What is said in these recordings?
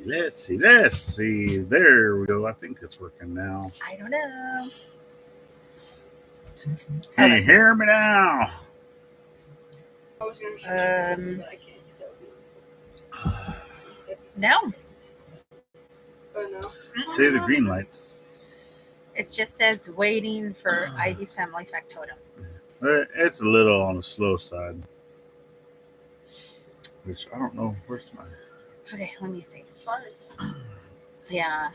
Let's see. There we go. I think it's working now. I don't know. Can you hear me now? I was going to show something, but I can't. So. No. Oh, no. See the green lights. It just says waiting for Ivey's family factotum. It's a little on the slow side. Which I don't know. Where's my... Okay, let me see. Sorry. Yeah.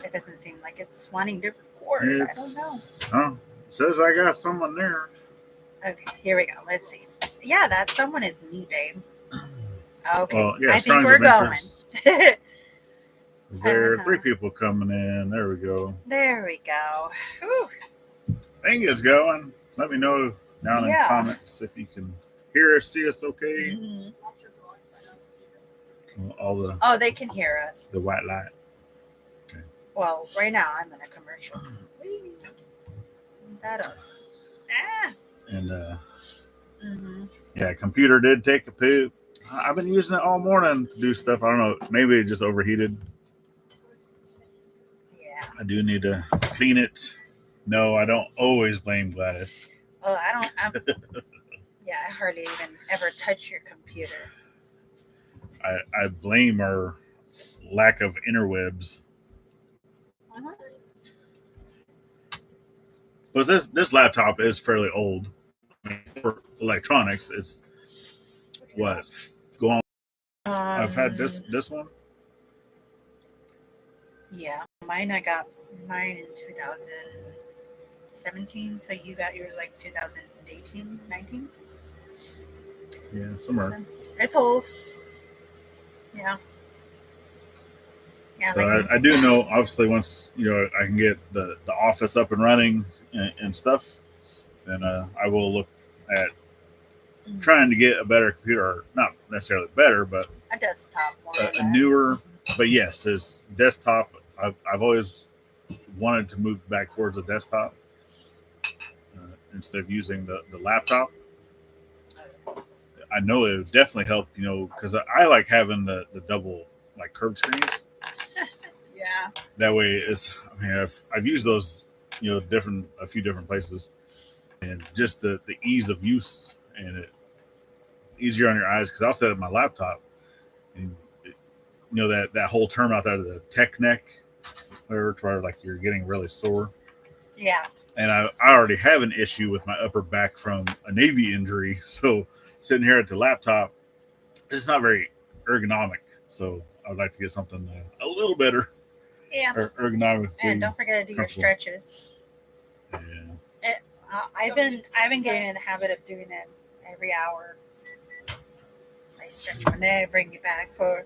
It doesn't seem like it's wanting to record. I don't know. Huh? It says I got someone there. Okay, here we go. Let's see. Yeah, that someone is me, babe. Okay, Well, yeah, I think we're going. There are 3 people coming in. There we go. There we go. Whew. I think it's going. Let me know down in the comments if you can hear us, see us okay. Mm-hmm. All the they can hear us. The white light. Okay. Well, right now I'm in a commercial. That is. And yeah, computer did take a poop. I've been using it all morning to do stuff. I don't know. Maybe it just overheated. Yeah. I do need to clean it. No, I don't always blame Gladys. Well, I hardly even ever touch your computer. I blame our lack of interwebs. What? But this laptop is fairly old. For electronics, it's what going. I've had this one. Yeah, I got mine in 2017. So you got yours like 2018, 19. Yeah, somewhere. So it's old. Yeah. Yeah. So I do know, obviously, once I can get the office up and running and stuff, then I will look at trying to get a better computer, or not necessarily better, but a desktop one. A newer. But yes, there's desktop. I've always wanted to move back towards a desktop instead of using the laptop. I know it would definitely help, because I like having the double like curved screens. Yeah. That way, I've used those, a few different places, and just the ease of use and it easier on your eyes. Because I'll set up my laptop, and that whole term out there, the tech neck, where like you're getting really sore. Yeah. And I already have an issue with my upper back from a Navy injury, so sitting here at the laptop, it's not very ergonomic. So I'd like to get something a little better. Yeah. Ergonomically. And don't forget to do your stretches. Yeah. I've been getting in the habit of doing it every hour. I stretch my neck, bring it back for.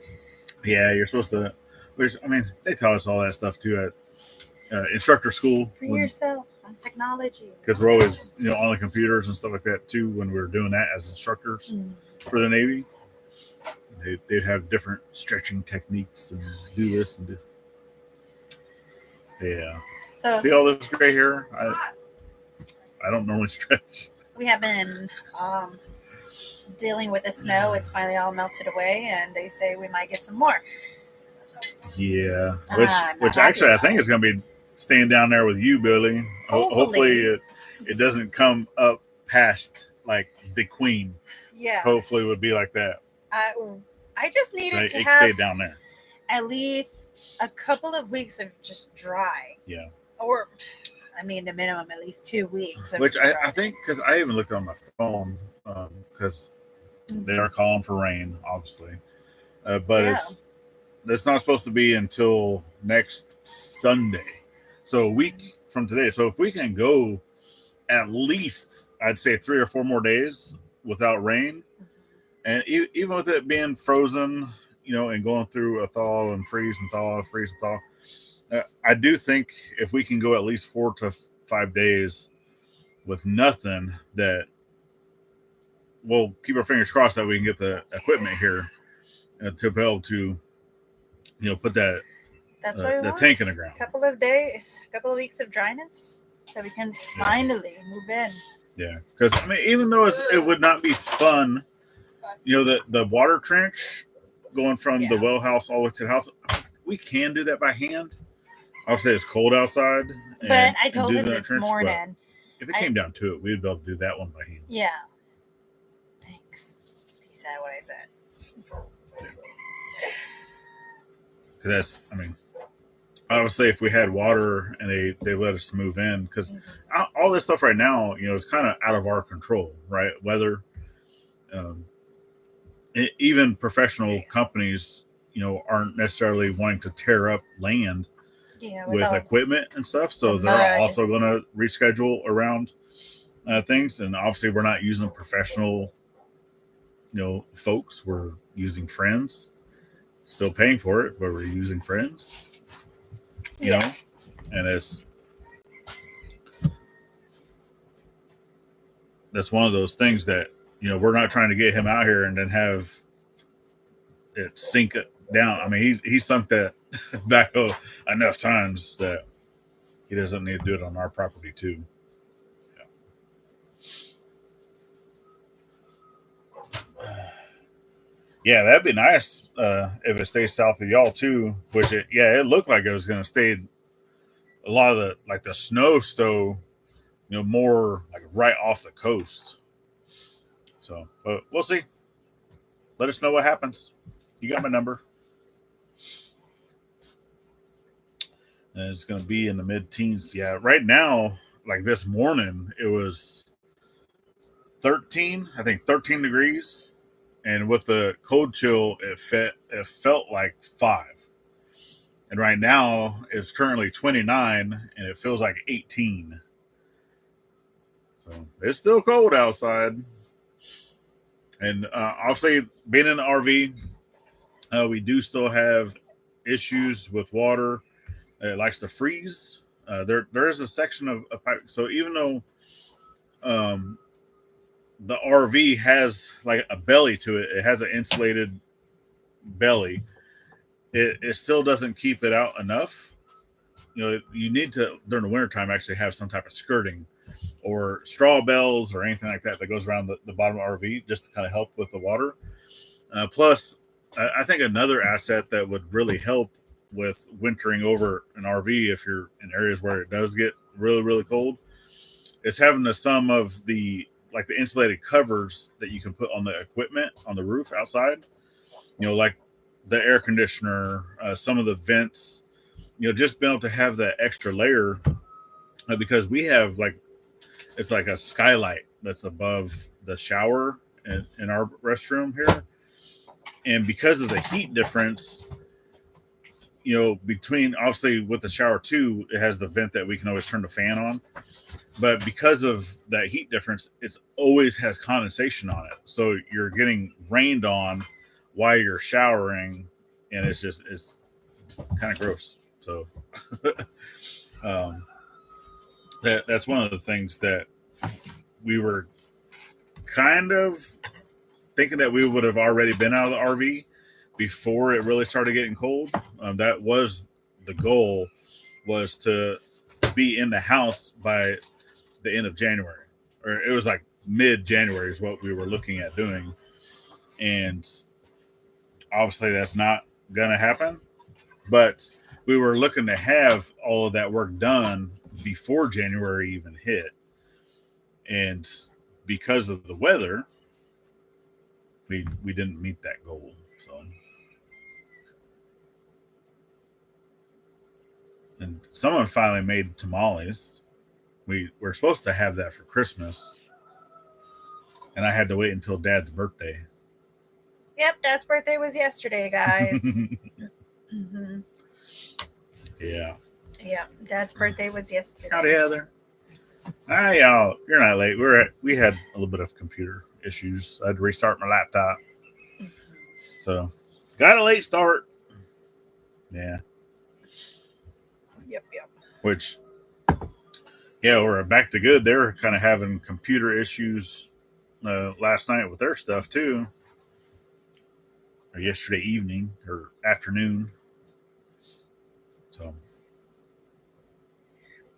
Yeah, you're supposed to. Which they tell us all that stuff too at instructor school. For yourself on technology. Because we're always on the computers and stuff like that too. When we were doing that as instructors for the Navy, they'd have different stretching techniques and do this and do. Yeah. So see all this gray hair? I don't normally stretch. We have been dealing with the snow. It's finally all melted away, and they say we might get some more. Yeah, which actually I think is going to be staying down there with you, Billy. Hopefully it doesn't come up past like the Queen. Yeah. Hopefully it would be like that. I just needed to have stay down there. At least a couple of weeks of just dry. Yeah. Or, the minimum at least 2 weeks. Which I think, because I even looked on my phone, because they are calling for rain, obviously. But it's not supposed to be until next Sunday. So a week from today. So if we can go at least, I'd say 3 or 4 more days without rain, and even with it being frozen, and going through a thaw and freeze and thaw, freeze and thaw, I do think if we can go at least 4 to 5 days with nothing, that we'll keep our fingers crossed that we can get the equipment here to be able to, put that the tank in the ground. A couple of days, a couple of weeks of dryness, so we can finally move in. Yeah, because even though it would not be fun, the water trench going from the well house all the way to the house. We can do that by hand. Obviously, it's cold outside. But I told him this morning. If it came down to it, we'd be able to do that one by hand. Yeah. Thanks. He said what I said. Because that's, I mean, obviously, if we had water and they let us move in, because all this stuff right now, is kind of out of our control, right? Weather, even professional companies, aren't necessarily wanting to tear up land with equipment and stuff. So they're also going to reschedule around things. And obviously, we're not using professional, folks. We're using friends. Still paying for it, but we're using friends. You know, and that's one of those things that we're not trying to get him out here and then have it sink it down. I mean, he sunk that back enough times that he doesn't need to do it on our property too. Yeah, that'd be nice if it stays south of y'all too. Which it looked like it was going to stay. A lot of the snow stove, more like right off the coast. So, but we'll see. Let us know what happens. You got my number. And it's going to be in the mid-teens. Yeah, right now, like this morning, it was 13 degrees. And with the cold chill, it felt like 5. And right now, it's currently 29, and it feels like 18. So it's still cold outside. And obviously, being in the RV, we do still have issues with water. It likes to freeze. There is a section of pipe. So even though the RV has like a belly to it, it has an insulated belly. It still doesn't keep it out enough. You need to, during the wintertime, actually have some type of skirting or straw bells or anything like that goes around the bottom of the RV just to kind of help with the water. Plus, I think another asset that would really help with wintering over an RV, if you're in areas where it does get really, really cold, is having some of the insulated covers that you can put on the equipment on the roof outside. Like the air conditioner, some of the vents, just being able to have that extra layer because we have it's like a skylight that's above the shower in our restroom here. And because of the heat difference, between obviously with the shower too, it has the vent that we can always turn the fan on. But because of that heat difference, it always has condensation on it. So you're getting rained on while you're showering, and it's kind of gross. So that's one of the things that we were kind of thinking that we would have already been out of the RV before it really started getting cold. That was the goal, was to be in the house by the end of January, or it was like mid-January is what we were looking at doing. And obviously that's not going to happen, but we were looking to have all of that work done before January even hit. And because of the weather, we didn't meet that goal. So, and someone finally made tamales. We're supposed to have that for Christmas, and I had to wait until Dad's birthday. Yep, Dad's birthday was yesterday, guys. Mm-hmm. Yeah. Yeah, Dad's birthday was yesterday. Howdy, Heather. Hi, y'all. You're not late. We had a little bit of computer issues. I had to restart my laptop. So, got a late start. Yeah. Yep. Which, we're back to good. They were kind of having computer issues last night with their stuff, too. Or yesterday evening or afternoon. So,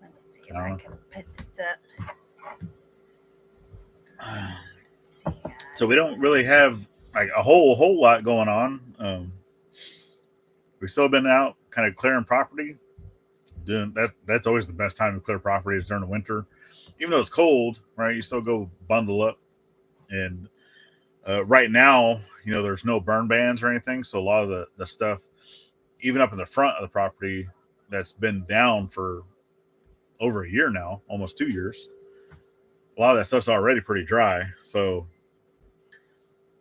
let me see if I can put this up. So we don't really have like a whole lot going on. We've still been out kind of clearing property. Doing that's always the best time to clear property is during the winter, even though it's cold, right? You still go bundle up. And right now, there's no burn bans or anything, so a lot of the stuff, even up in the front of the property, that's been down for over a year now, almost 2 years. A lot of that stuff's already pretty dry, so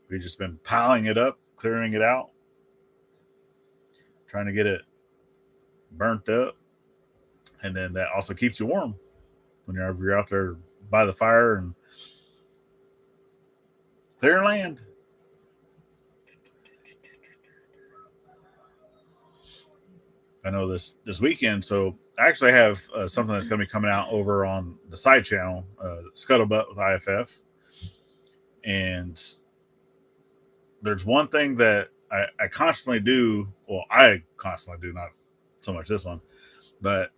we've just been piling it up, clearing it out, trying to get it burnt up, and then that also keeps you warm whenever you're out there by the fire and clearing land. I know this weekend, so I actually have something that's going to be coming out over on the side channel, Scuttlebutt with IFF, and there's one thing that I constantly do. Well, I constantly do, not so much this one, but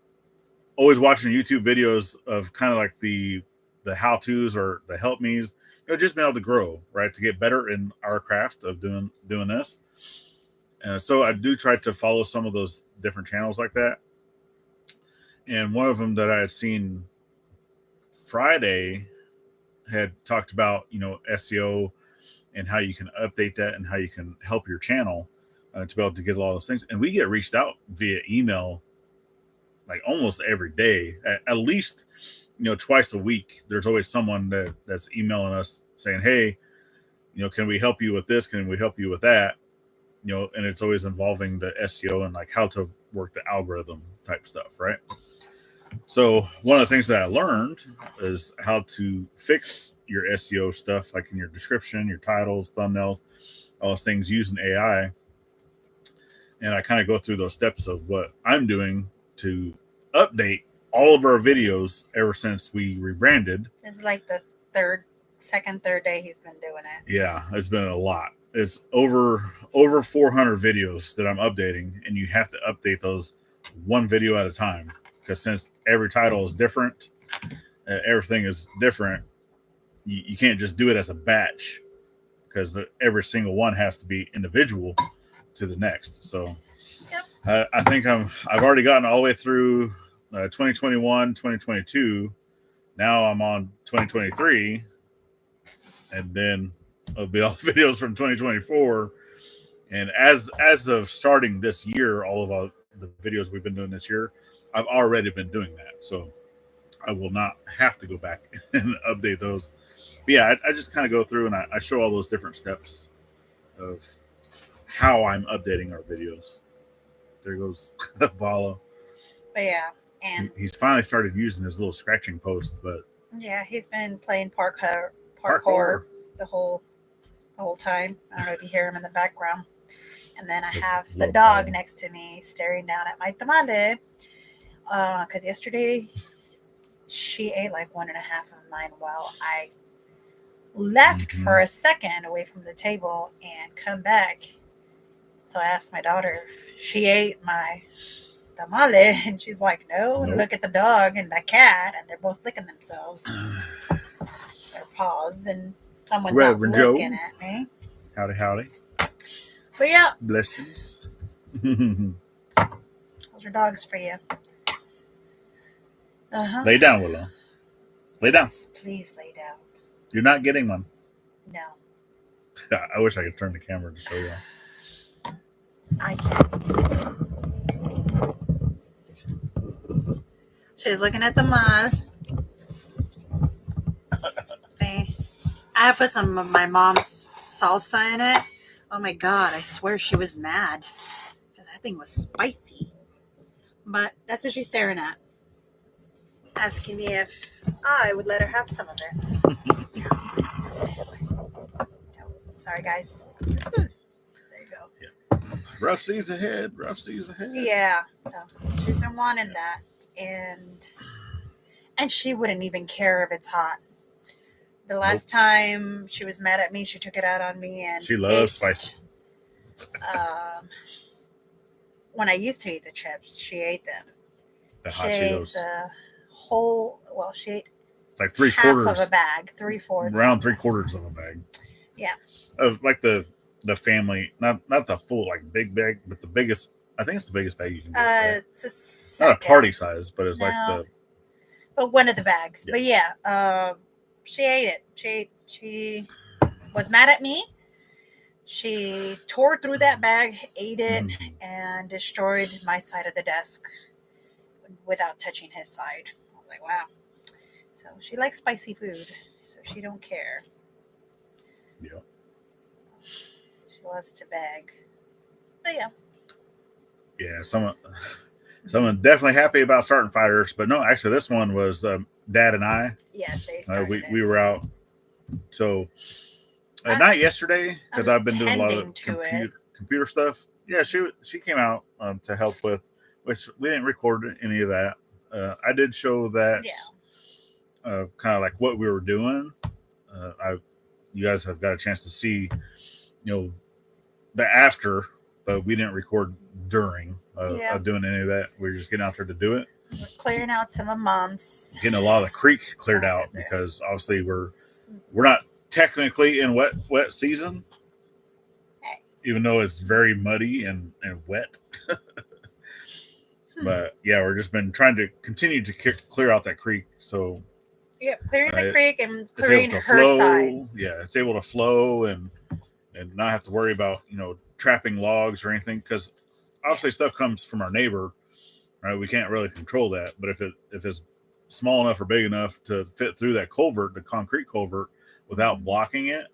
always watching YouTube videos of kind of like the how-tos or the help-me's, just being able to grow, right, to get better in our craft of doing this. So I do try to follow some of those different channels like that. And one of them that I had seen Friday had talked about, SEO and how you can update that and how you can help your channel to be able to get all those things. And we get reached out via email like almost every day, at least, twice a week. There's always someone that's emailing us saying, hey, can we help you with this? Can we help you with that? And it's always involving the SEO and like how to work the algorithm type stuff, right? So one of the things that I learned is how to fix your SEO stuff, like in your description, your titles, thumbnails, all those things using AI. And I kind of go through those steps of what I'm doing to update all of our videos ever since we rebranded. It's like the third day he's been doing it. Yeah, it's been a lot. It's over 400 videos that I'm updating, and you have to update those one video at a time, because since every title is different, everything is different, you can't just do it as a batch, because every single one has to be individual to the next. So yep. I think I've already gotten all the way through 2021, 2022. Now I'm on 2023, and then it'll be all videos from 2024. And as of starting this year, all of the videos we've been doing this year, I've already been doing that. So I will not have to go back and update those. But yeah, I just kind of go through and I show all those different steps of how I'm updating our videos. There goes Apollo. But yeah, and he's finally started using his little scratching post, but yeah, he's been playing parkour the whole time. I don't know if you hear him in the background. And then I have the dog next to me staring down at my tamale. Because yesterday she ate like 1.5 of mine while I left for a second away from the table and come back. So I asked my daughter if she ate my tamale, and she's like, no. Nope. Look at the dog and the cat, and they're both licking themselves. Their paws, and someone's Reverend not looking at me. Howdy. But yeah. Blessings. Those are dogs for you. Uh-huh. Lay down, Willow. Lay down. Yes, please lay down. You're not getting one. No. I wish I could turn the camera to show you. I can't. She's looking at the mug. See? I have put some of my mom's salsa in it. Oh my God, I swear she was mad. Because that thing was spicy. But that's what she's staring at. Asking me if I would let her have some of it. No. Sorry, guys. There you go. Yeah. Rough seas ahead. Yeah. So she's been wanting that. And she wouldn't even care if it's hot. The last time she was mad at me, she took it out on me, and she loves spicy. When I used to eat the chips, she ate them. The hot Cheetos. The whole. Well, she ate. It's like 3/4 of a bag, 3/4. Around 3/4 of a bag. Yeah. Of like the family, not the full like big bag, but the biggest. I think it's the biggest bag you can get. Right? It's a Not second, a party size, but it's like No. the but one of the bags. Yeah. But yeah, she ate it. She was mad at me. She tore through that bag, ate it, and destroyed my side of the desk without touching his side. I was like, wow. So she likes spicy food, so she don't care. Yeah. She loves to beg. But yeah. Yeah, someone definitely happy about starting fires, but no, actually, this one was Dad and I. Yes, they started We were out. So I- not yesterday because I'm I've been doing a lot of tending to it. computer stuff. Yeah, she came out to help with, which we didn't record any of that. I did show that kind of like what we were doing. You guys have got a chance to see, the after, but we didn't record during of doing any of that. We were just getting out there to do it. We're clearing out some of Mom's. Getting a lot of the creek cleared out because obviously we're not technically in wet season, even though it's very muddy and wet. But yeah, we're just been trying to continue to clear out that creek. So clearing the creek and clearing her flow. side. Yeah, it's able to flow and not have to worry about trapping logs or anything, because obviously stuff comes from our neighbor, right? We can't really control that, but if it's small enough or big enough to fit through that culvert, the concrete culvert, without blocking it,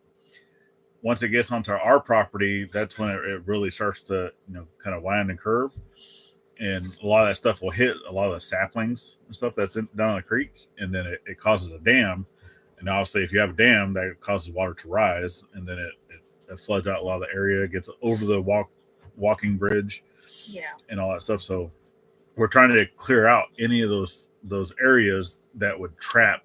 once it gets onto our property, that's when it really starts to kind of wind and curve, and a lot of that stuff will hit a lot of the saplings and stuff that's down the creek, and then it causes a dam. And obviously if you have a dam, that causes water to rise, and then it floods out a lot of the area, gets over the walking bridge, and all that stuff. So we're trying to clear out any of those areas that would trap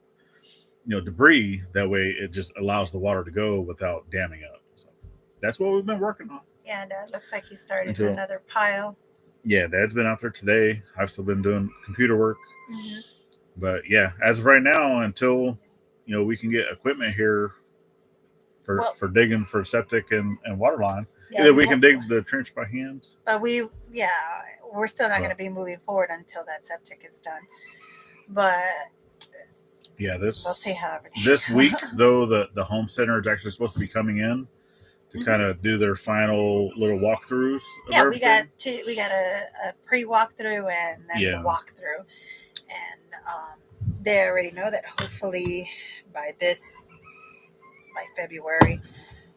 debris. That way it just allows the water to go without damming up. So that's what we've been working on. Yeah, Dad looks like he started another pile. Yeah, Dad's been out there today. I've still been doing computer work. But yeah, as of right now, until we can get equipment here for digging for septic and water line. Either we can dig the trench by hand. But we're still not going to be moving forward until that septic is done. But yeah, we'll see how this week though, the home center is actually supposed to be coming in to kind of do their final little walkthroughs. Yeah, we got a pre-walkthrough and then the walkthrough, and they already know that hopefully by February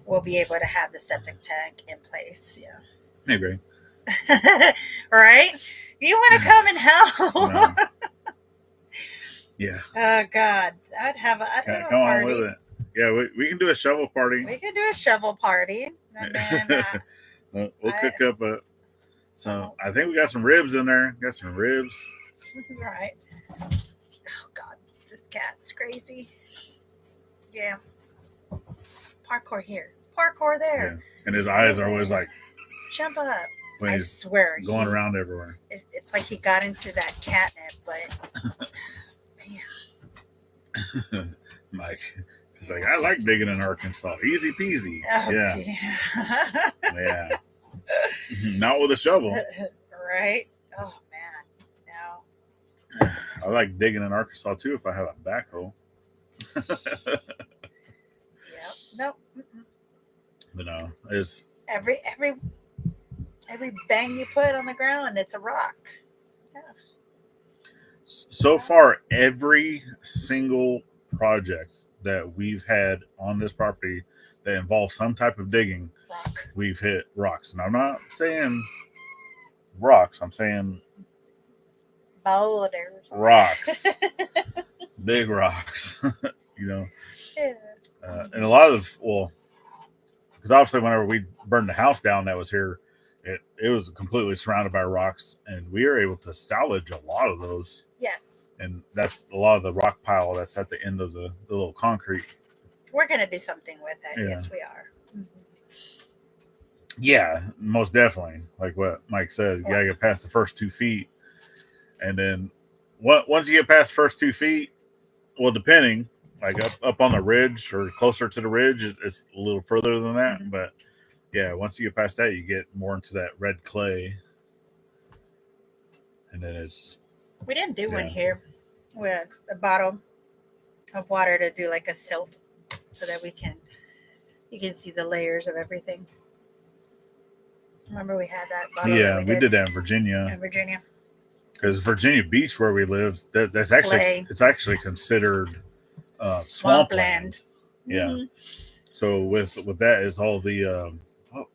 we'll be able to have the septic tank in place. Yeah. Hey, Greg. Right? You want to come and help? No. Yeah. Oh God, I'd have a come on with it. Yeah, we can do a shovel party. We can do a shovel party. And then, we'll cook up I think we got some ribs in there. Got some ribs. Right. Oh God, this cat's crazy. Yeah. Parkour here. Parkour there. Yeah. And his eyes are always like, jump up. When I swear. Going around everywhere. It's like he got into that catnip, but man. Mike. He's like, I like digging in Arkansas. Easy peasy. Okay. Yeah. Not with a shovel. Right? Oh, man. No. I like digging in Arkansas, too, if I have a backhoe. Yep. Nope. But no, it's... Every bang you put on the ground, it's a rock. Yeah. So far, every single project that we've had on this property that involves some type of digging, we've hit rocks. And I'm not saying rocks, I'm saying boulders. Rocks. Big rocks. Yeah. And a lot of, because obviously whenever we burned the house down that was here, it was completely surrounded by rocks, and we were able to salvage a lot of those. Yes. And that's a lot of the rock pile that's at the end of the little concrete. We're going to do something with it. Yeah. Yes, we are. Mm-hmm. Yeah, most definitely. Like what Mike said, you got to get past the first 2 feet. And then once you get past the first 2 feet, well, depending, like up on the ridge or closer to the ridge. It's a little further than that, Mhm. but yeah, once you get past that, you get more into that red clay, and then it's We didn't do one Yeah. here with a bottle of water to do like a silt so that you can see the layers of everything. Remember we had that bottle yeah, that we did that in Virginia in Virginia. because Virginia Beach where we live, that's actually Clay. it's actually considered swampland. Yeah. Mhm. So with that is all the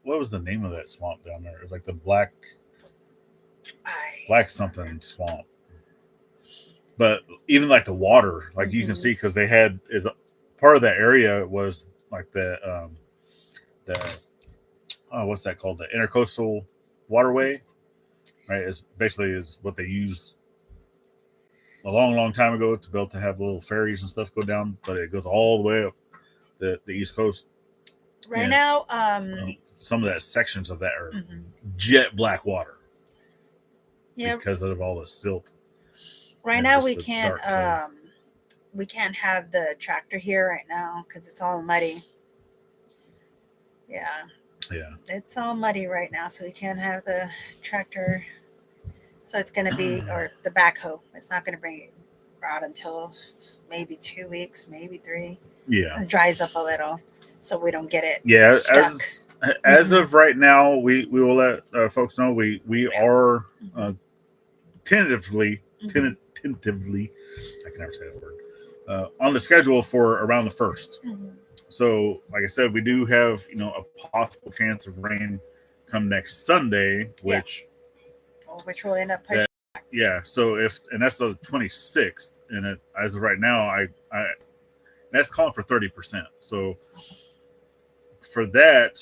what was the name of that swamp down there? It was like the black something swamp. But even like the water, like you can Mhm. see because they had is part of that area was like the what's that called, the intercoastal waterway, right? It's basically is what they use a long time ago to be able to have little ferries and stuff go down, but it goes all the way up the east coast. Right And now, some of that sections of that are mhm. jet black water Yeah. because of all the silt. Right and now just the dark clay. we can't have the tractor here right now because it's all muddy. Yeah, Yeah. it's all muddy right now, so we can't have the tractor. So it's going to be, or the backhoe. It's not going to bring it out until maybe 2 weeks, maybe 3. Yeah. It dries up a little, so we don't get it Yeah. stuck. As of right now, we will let folks know we are tentatively, I can never say that word, on the schedule for around the 1st. Mhm. So, like I said, we do have a possible chance of rain come next Sunday, which Which will end up pushing. yeah. So and that's the 26th, and as of right now, I that's calling for 30%. So for that,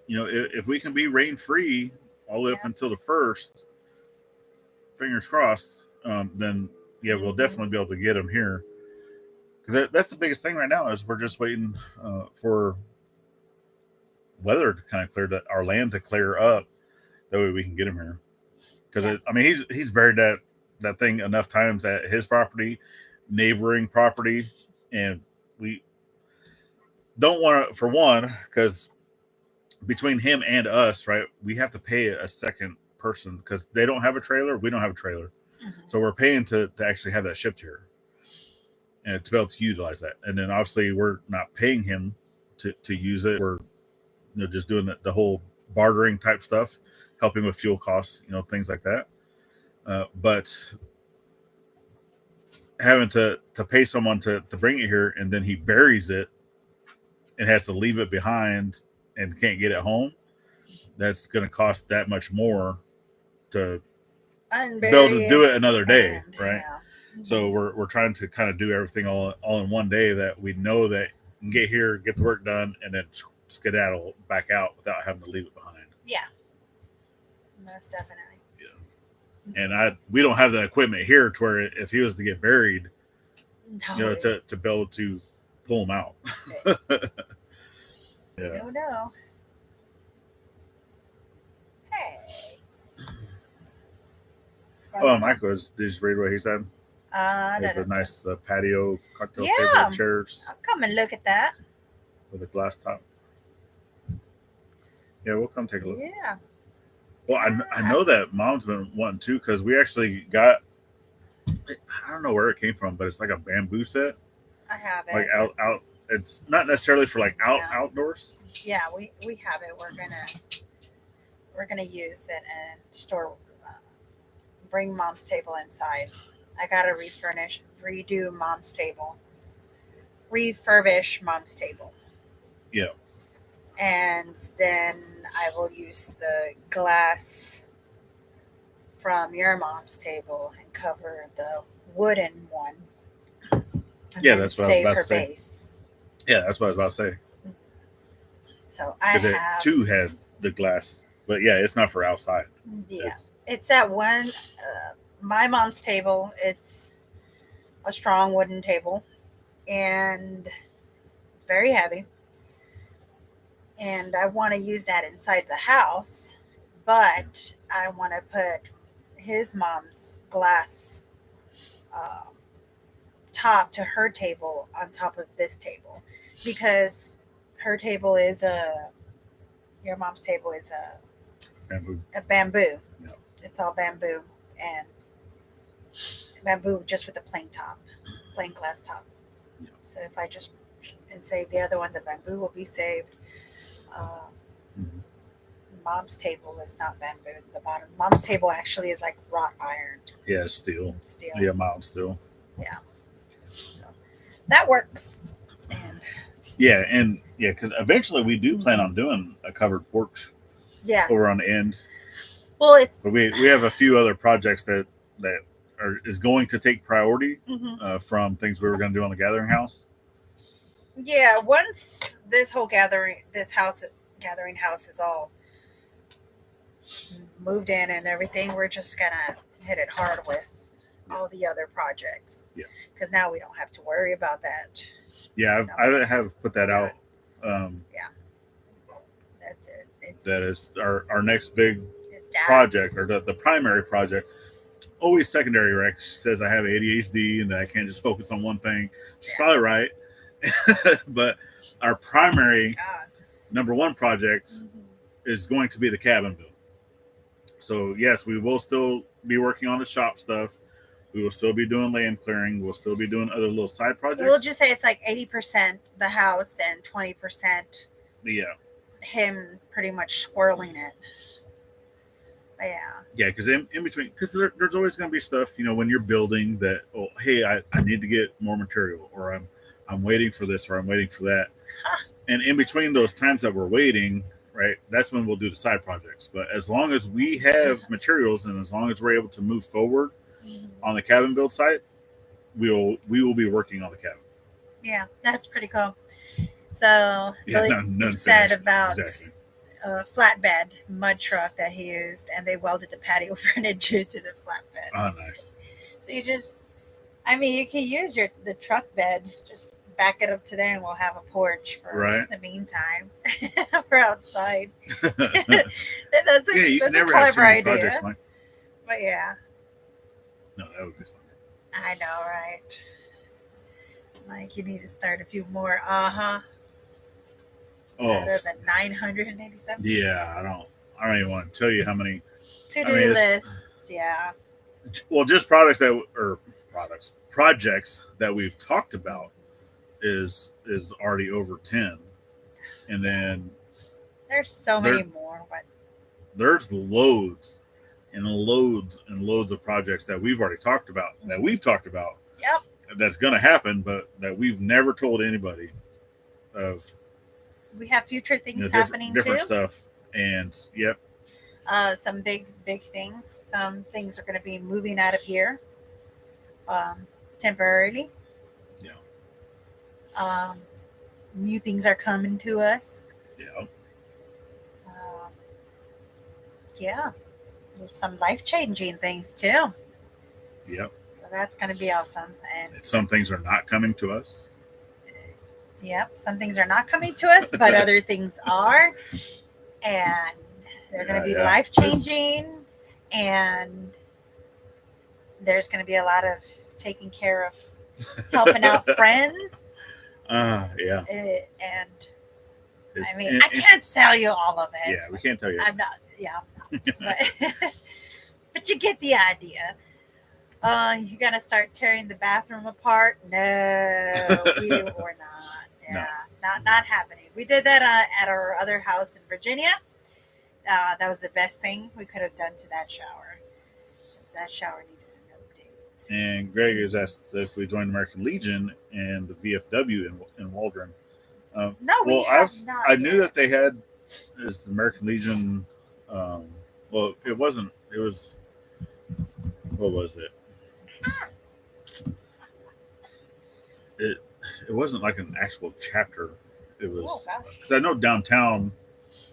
if we can be rain free all the way up until the 1st, fingers crossed, then yeah, we'll definitely be able to get them here. Because that's the biggest thing right now is we're just waiting for weather to kind of clear our land to clear up. That way we can get him here. Because he's buried that thing enough times at his property, neighboring property, and we don't want to, for one, because between him and us, right, we have to pay a second person because they don't have a trailer, we don't have a trailer, so we're paying to actually have that shipped here and to be able to utilize that. And then obviously we're not paying him to use it. We're just doing the whole bartering type stuff, helping with fuel costs, things like that. But having to pay someone to bring it here and then he buries it and has to leave it behind and can't get it home, that's going to cost that much more to be able to do it another day, right? Yeah. So we're trying to kind of do everything all in one day that we know that we can get here, get the work done, and then skedaddle back out without having to leave it behind. Yeah, most definitely. Yeah, and we don't have the equipment here to where if he was to get buried, to be able to pull him out. Yeah. No. Hey. Michael, did you read what he said? There's a nice patio cocktail table chairs. I'll come and look at that. With a glass top. Yeah, we'll come take a look. Yeah. Well, I know that Mom's been wanting to because we actually got, I don't know where it came from, but it's like a bamboo set. I have it. Like out. It's not necessarily for like outdoors. Yeah, we have it. We're gonna use it and bring Mom's table inside. I gotta refurbish Mom's table. Yeah. And then I will use the glass from your mom's table and cover the wooden one. Yeah, that's what I was about to say. Base. Yeah, that's what I was about to say. So I have... Two had the glass, but yeah, it's not for outside. Yeah, it's that one. My mom's table. It's a strong wooden table, and very heavy. And I want to use that inside the house, but I want to put his mom's glass top to her table on top of this table, because her table is your mom's table is Bamboo. a bamboo. Yeah. It's all bamboo, and bamboo just with a plain top, plain glass top. Yeah. So if I just and save the other one, the bamboo will be saved. Mhm. Mom's table is not bamboo. The bottom, mom's table actually is like wrought iron, Yeah, steel. steel. Yeah, mild steel. Yeah. So that works. And Yeah, because eventually we do plan on doing a covered porch yes. over on the end. Well, it's But we have a few other projects that is going to take priority from things we were going to do on the gathering house. yeah. Once this whole gathering house is all moved in and everything, we're just gonna hit it hard with all the other projects. Yeah. Because now we don't have to worry about that. Yeah, I have put that out. That's it. That is our next big it's dad's. project, or the primary project. Always secondary, right? She says I have ADHD and that I can't just focus on one thing. She's probably right. But our primary God. number one project is going to be the cabin build. So yes, we will still be working on the shop stuff. We will still be doing land clearing. We'll still be doing other little side projects. We'll just say it's like 80% the house and 20% Yeah. him pretty much squirreling it. But yeah. Yeah, because in between, because there's always going to be stuff, when you're building that, oh, hey, I need to get more material, or I'm waiting for this, or I'm waiting for that. Huh. And in between those times that we're waiting, right, that's when we'll do the side projects. But as long as we have materials and as long as we're able to move forward on the cabin build site, we will be working on the cabin. Yeah, that's pretty cool. So Yeah, Billy none said finished. about Exactly. a flatbed mud truck that he used, and they welded the patio furniture to the flatbed. Oh, nice. So you can use the truck bed, just back it up to there, and we'll have a porch for the meantime. We're outside. That's You can a never have too clever many idea. projects, Mike. But yeah, No, that would be fun. I know, right? Like, you need to start a few more. Oh, Better than 987. yeah. I don't even want to tell you how many To-do lists. Yeah. Well, just projects that we've talked about is already over 10, and then There's so many more, but there's loads and loads and loads of projects that we've already talked about, that we've talked about. Yep. That's going to happen, but that we've never told anybody of. We have future things happening different too. Stuff, and yep. Some big things. Some things are going to be moving out of here, temporarily. Yeah. New things are coming to us. Yeah. Yeah. Some life-changing things too. Yep. So that's going to be awesome. And some things are not coming to us. Yep. Some things are not coming to us, but other things are, and they're going to be life-changing, and there's going to be a lot of taking care of, helping out friends. Yeah. And I can't tell you all of it. Yeah, we can't tell you. I'm not. Yeah. But you get the idea. You're gonna start tearing the bathroom apart? No, we were not. Yeah, no. not happening. We did that at our other house in Virginia. That was the best thing we could have done to that shower. Because that shower needed an update. And Greg has asked if we joined American Legion and the VFW in Waldron. No, we have not. I knew that they had this American Legion. Well, it wasn't. It was. What was it? It wasn't like an actual chapter. It was because I know downtown,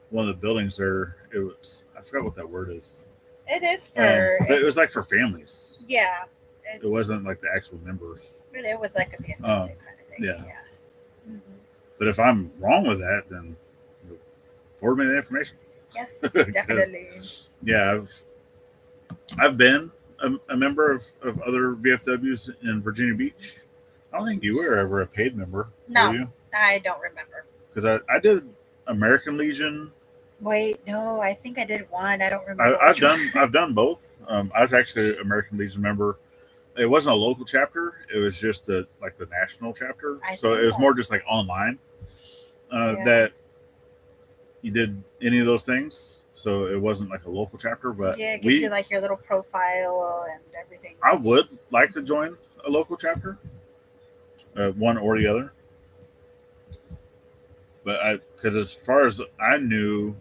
one of the buildings there. It was. I forgot what that word is. It is for. It was like for families. Yeah. It wasn't like the actual members. But it was like a VFW kind of thing. Yeah. Mm-hmm. But if I'm wrong with that, then forward me the information. Yes, definitely. Yeah, I've been a member of other VFWs in Virginia Beach, I don't think you were ever a paid member. No. Were you? I don't remember. Because I did American Legion. Wait, no, I think I did one. I don't remember. which one. I've done both. I was actually an American Legion member. It wasn't a local chapter. It was just the national chapter. So it was more just like online. That you did any of those things. So it wasn't like a local chapter, but yeah, it gives you like your little profile and everything. I would like to join a local chapter, one or the other. But because as far as I knew,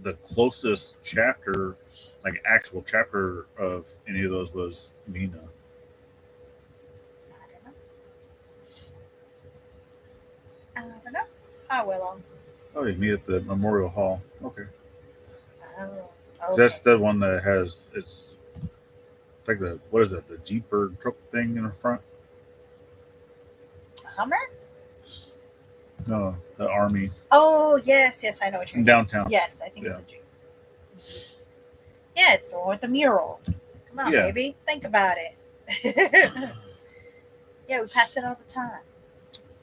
the closest chapter, like actual chapter of any of those, was Nina. I don't know. Oh, well. Oh, you meet at the Memorial Hall. Okay. Oh, okay. That's the one that has it's like what is that? The Jeep or truck thing in the front? Hummer? No, the Army. Oh, yes, I know what you're downtown. Yes, I think it's a Jeep. Yeah, it's the one with the mural. Come on, baby. Think about it. Yeah, we pass it all the time.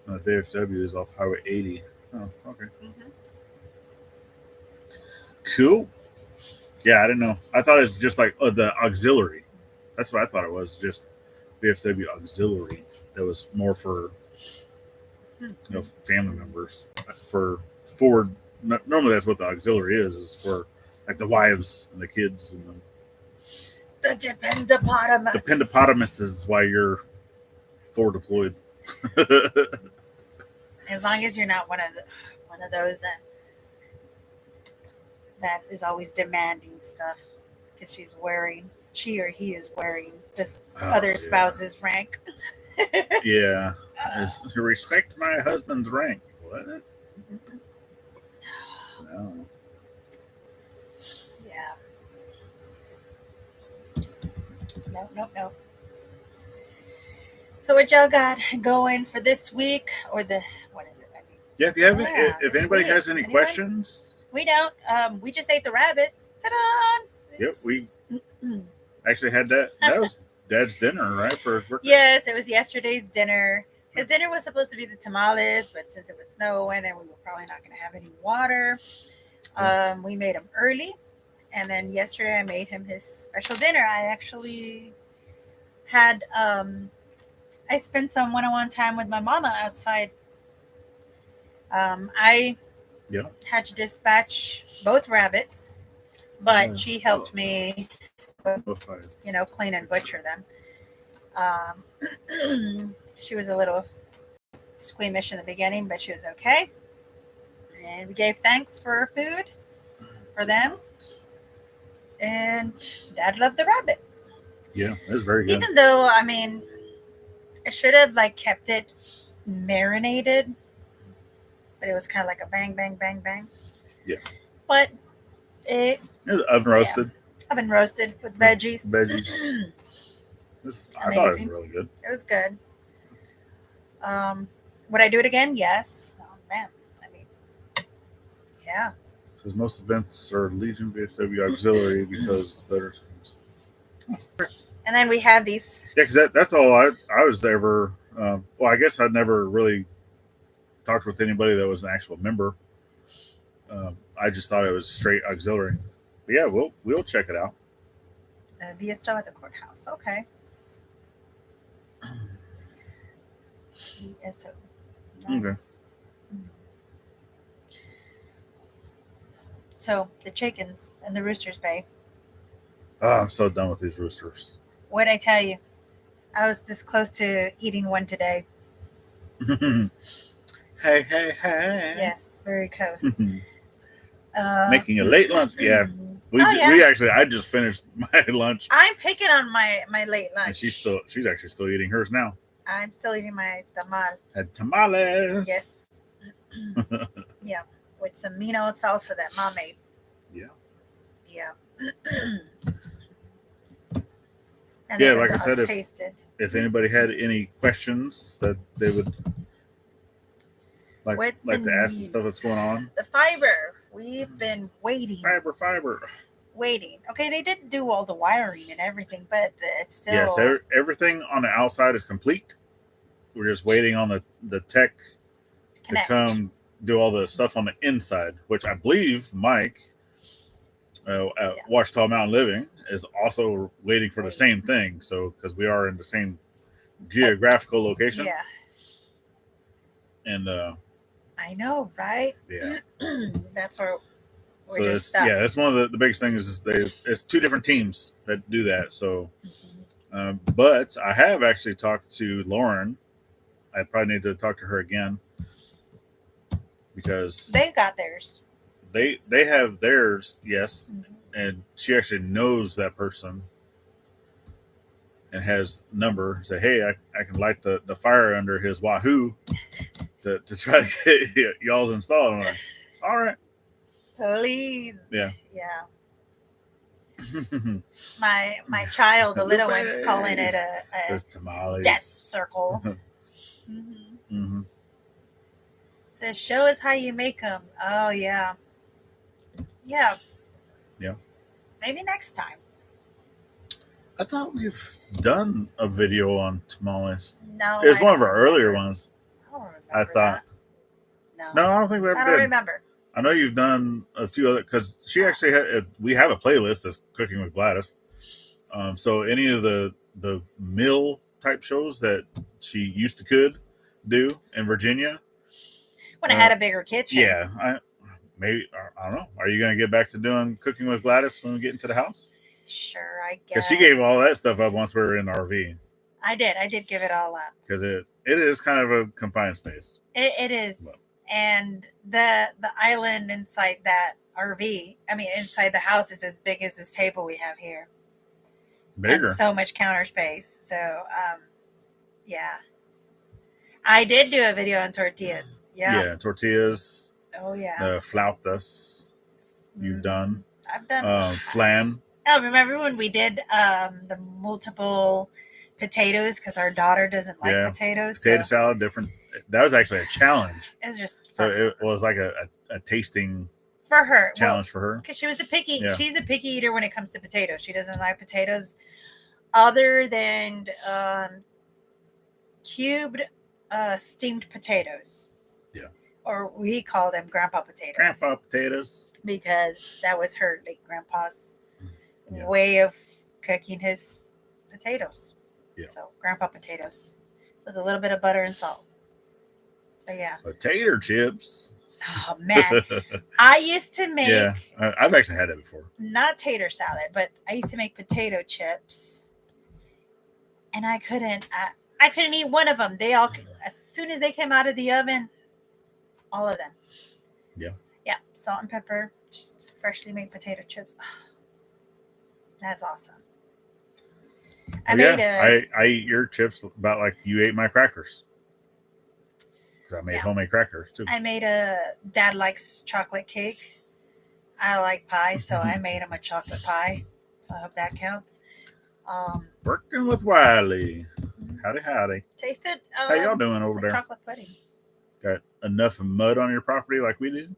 VFW is off Highway 80. Oh, okay. Mm-hmm. Cool. Yeah, I didn't know. I thought it was just like the auxiliary. That's what I thought it was. Just VFW auxiliary. That was more for family members. For Ford. Normally, that's what the auxiliary is for like the wives and the kids and the dependopotamus. Dependopotamus is why you're forward deployed. As long as you're not one of those that is always demanding stuff because she or he is wearing this other spouse's rank. Yeah. Respect my husband's rank. What? No. Yeah. No. So what y'all got going for this week or what is it? Yeah, if you haven't, if anybody has any questions, we don't. We just ate the rabbits. Ta-da! Yep, we actually had that. That was Dad's dinner, right? For his birthday. Yes, it was yesterday's dinner. His dinner was supposed to be the tamales, but since it was snowing and we were probably not going to have any water, we made him early. And then yesterday I made him his special dinner. I actually had I spent some one-on-one time with my mama outside. I had to dispatch both rabbits, but she helped me, clean and butcher them. She was a little squeamish in the beginning, but she was okay. And we gave thanks for food for them. And Dad loved the rabbit. Yeah, it was very good. Even though, I should have kept it marinated, but it was kind of like a bang, bang, bang, bang. Yeah. But it was oven roasted. Yeah, oven roasted with veggies. I thought it was really good. It was good. Would I do it again? Yes. Oh, man. Yeah. Because most events are Legion VFW auxiliary because better things. And then we have these. Yeah, because that's all I was ever. I guess I never really talked with anybody that was an actual member. I just thought it was straight auxiliary. But yeah, we'll check it out. VSO at the courthouse. Okay. VSO. Nice. Okay. So the chickens and the roosters, babe. Oh, I'm so done with these roosters. What'd I tell you? I was this close to eating one today. Hey. Yes, very close. Making a late lunch. Yeah. We actually, I just finished my lunch. I'm picking on my late lunch. And she's actually still eating hers now. I'm still eating my tamal. Had tamales. Yes. Yeah. With some Mino salsa that Mom made. Yeah. Yeah. Yeah, like I said, if anybody had any questions that they would like to ask the stuff that's going on. The fiber. We've been waiting. Fiber. waiting. Okay, they didn't do all the wiring and everything, but it's still Yes, everything on the outside is complete. We're just waiting on the tech connect. to come do all the stuff on the inside, which I believe Mike at Washita Mountain Living is also waiting for the same thing. So because we are in the same geographical location. Yeah. And I know, right? Yeah. That's where we're so just stuck. that's one of the biggest things is it's two different teams that do that. So, but I have actually talked to Lauren. I probably need to talk to her again because they got theirs. They have theirs, yes, and she actually knows that person and has number. Say, hey, I can light the fire under his Wahoo to try to get y'all's installed. I'm like, all right, please, yeah. my child, the little one's calling it a death circle. Says, show us how you make them. Oh yeah. Maybe next time. I thought we've done a video on tamales. No, it was one of our earlier ones. I don't remember. I thought. That. No, I don't think we ever did. I don't remember. I know you've done a few other because she actually had. We have a playlist that's Cooking with Gladys. So any of the mill type shows that she used to do in Virginia. When I had a bigger kitchen. Yeah, I don't know. Are you going to get back to doing Cooking with Gladys when we get into the house? Sure, I guess. Because she gave all that stuff up once we were in the RV. I did give it all up. Because it is kind of a confined space. It is. Well, and the island inside that RV, inside the house is as big as this table we have here. Bigger. And so much counter space. So, yeah. I did do a video on tortillas. Yeah. Yeah, tortillas. Oh, yeah. The flautas you've done. I've done. Flan. Oh, remember when we did the multiple potatoes because our daughter doesn't like potatoes? Potato salad, different. That was actually a challenge. It was just so it was like a tasting for her challenge for her because she was she's a picky eater when it comes to potatoes. She doesn't like potatoes other than cubed steamed potatoes. Yeah. Or we call them grandpa potatoes. Grandpa potatoes. Because that was her late grandpa's way of cooking his potatoes. Yeah. So grandpa potatoes with a little bit of butter and salt. But yeah. Potato chips. Oh man. I used to make I've actually had that before. Not tater salad, but I used to make potato chips. And I couldn't eat one of them. They all as soon as they came out of the oven, all of them. Yeah. Yeah. Salt and pepper, just freshly made potato chips. That's awesome. I eat your chips about like you ate my crackers. Because I made homemade crackers too. I made Dad likes chocolate cake. I like pie, so I made him a chocolate pie. So I hope that counts. Working with Wiley. Howdy. Tasted. How y'all doing over there? Chocolate pudding. Got enough mud on your property like we did?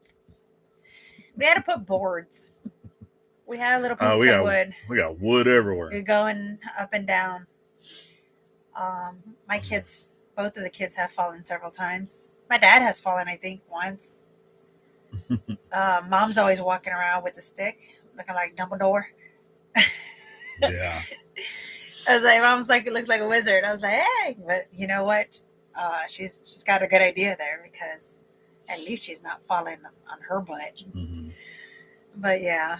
We had to put boards. We had a little piece of wood. We got wood everywhere. We're going up and down. My kids, both of the kids have fallen several times. My dad has fallen, I think, once. Mom's always walking around with a stick, looking like Dumbledore. Yeah. I was like, Mom's like, it looks like a wizard. I was like, hey, but you know what? She's got a good idea there because at least she's not falling on her butt. Mm-hmm. But yeah.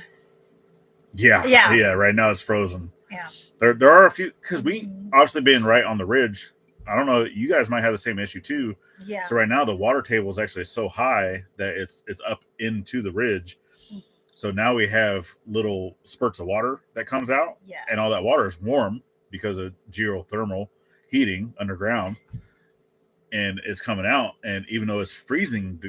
Right now it's frozen. Yeah. There are a few because we obviously being right on the ridge. I don't know. You guys might have the same issue too. Yeah. So right now the water table is actually so high that it's up into the ridge. So now we have little spurts of water that comes out, and all that water is warm because of geothermal heating underground, and it's coming out. And even though it's freezing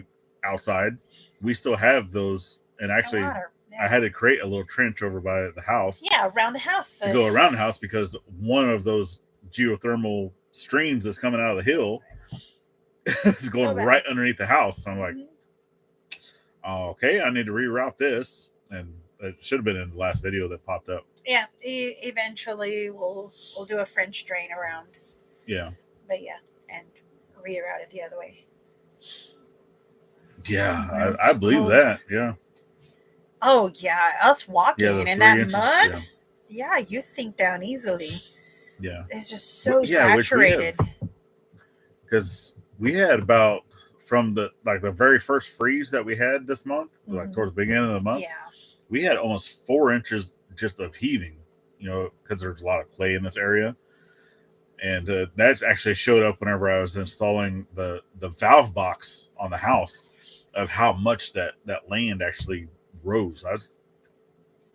outside, we still have those. And actually, I had to create a little trench over by the house. Yeah, around the house. To go around the house because one of those geothermal streams that's coming out of the hill is going right underneath the house. So I'm like, okay, I need to reroute this. And It should have been in the last video that popped up. Yeah, eventually we'll do a French drain around. Yeah. But yeah, and reroute it the other way. Yeah, It's I so believe cold. that. Yeah. Oh yeah, us walking Yeah, the in 3 that inches, mud. Yeah, you sink down easily. Yeah. It's just so Yeah, which we saturated. Because we had about from the very first freeze that we had this month, like towards the beginning of the month, Yeah. we had almost 4 inches just of heaving, because there's a lot of clay in this area. And that actually showed up whenever I was installing the valve box on the house of how much that land actually rose.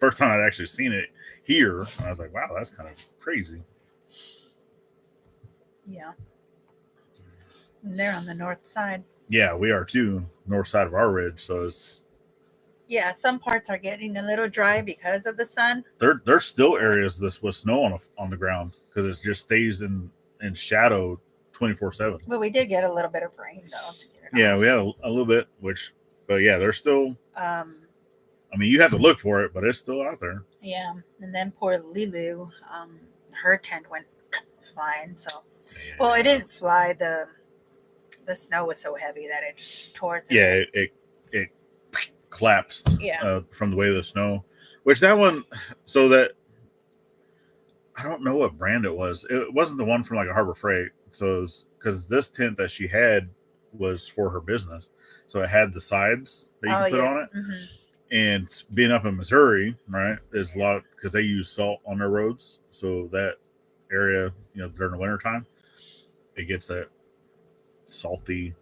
First time I'd actually seen it here. And I was like, wow, that's kind of crazy. Yeah. And they're on the north side. Yeah, we are too, north side of our ridge. So it's Yeah, some parts are getting a little dry because of the sun. there's still areas with snow on the ground because it just stays in shadow 24/7. But we did get a little bit of rain though to get it Yeah, off. we had a little bit, but yeah, there's still. I mean, you have to look for it, but it's still out there. Yeah, and then poor Lilu, her tent went flying. So, Yeah. well, it didn't fly. The snow was so heavy that it just tore through. Yeah, it collapsed. Yeah. From the weight of the snow, which that one. So that I don't know what brand it was. It wasn't the one from like a Harbor Freight. So because this tent that she had was for her business, so it had the sides that you can put on it. Mm-hmm. And being up in Missouri, right, is a lot because they use salt on their roads. So that area, during the wintertime, it gets that salty